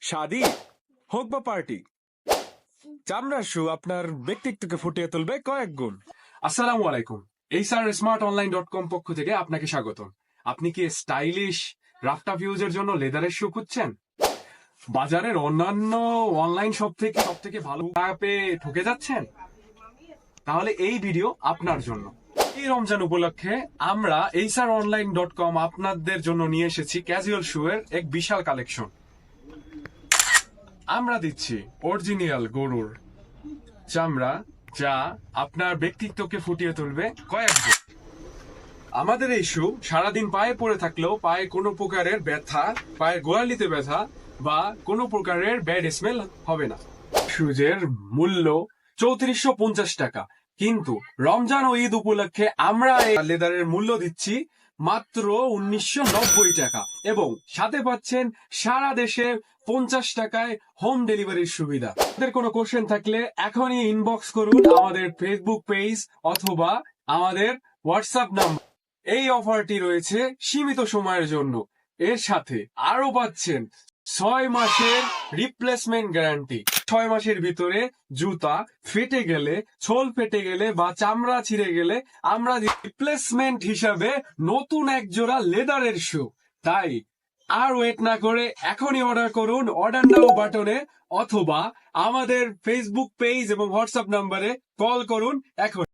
শাদী হোক বা পার্টি, চামড়ার শু আপনার ব্যক্তিত্বকে ফুটিয়ে তুলবে কয়েক গুণ। আসসালামু আলাইকুম। এইচআর স্মার্ট অনলাইন .com পক্ষ থেকে আপনাকে স্বাগতম। আপনি কি স্টাইলিশ রাফটা ভিউজের জন্য লেদারের শু খুঁজছেন? বাজারের অন্যান্য অনলাইন সব থেকে ভালো অ্যাপে ঠকে যাচ্ছেন? তাহলে এই ভিডিও আপনার জন্য। এই রমজান উপলক্ষে আমরা এইচআর অনলাইন .com আপনাদের জন্য নিয়ে এসেছি ক্যাজুয়াল শু এর এক বিশাল কালেকশন। আমরা দিচ্ছি অরিজিনাল গরুর চামড়া, যা আপনার ব্যক্তিত্বকে ফুটিয়ে তুলবে কয়েক গুণ। আমাদের এই শু সারাদিন পায়ে পড়ে থাকলেও পায়ে কোনো প্রকারের ব্যথা, পায়ের গোড়ালিতে ব্যথা বা কোনো প্রকারের ব্যাড স্মেল হবে না। শুজের মূল্য ৩৪৫০ টাকা, কিন্তু রমজান ও ঈদ উপলক্ষে আমরা এই লেদারের মূল্য দিচ্ছি মাত্র ১৯৯০ টাকা, এবং সাথে পাচ্ছেন সারা দেশে ৫০ টাকায় হোম ডেলিভারির সুবিধা। আপনাদের কোনো কোশ্চেন থাকলে এখনই ইনবক্স করুন আমাদের ফেসবুক পেজ অথবা আমাদের হোয়াটসঅ্যাপ নাম্বার। এই অফারটি রয়েছে সীমিত সময়ের জন্য। এর সাথে আরো পাচ্ছেন ৬ মাসের রিপ্লেসমেন্ট গ্যারান্টি। ৬ মাসের ভিতরে জুতা ফেটে গেলে, সোল ফেটে গেলে বা চামড়া ছিঁড়ে গেলে আমরা রিপ্লেসমেন্ট হিসাবে নতুন এক জোড়া লেদারের শু। তাই আর ওয়েট না করে এখনই অর্ডার করুন অর্ডার নাও বাটনে, অথবা আমাদের ফেসবুক পেজ এবং হোয়াটসঅ্যাপ নাম্বারে কল করুন এখন।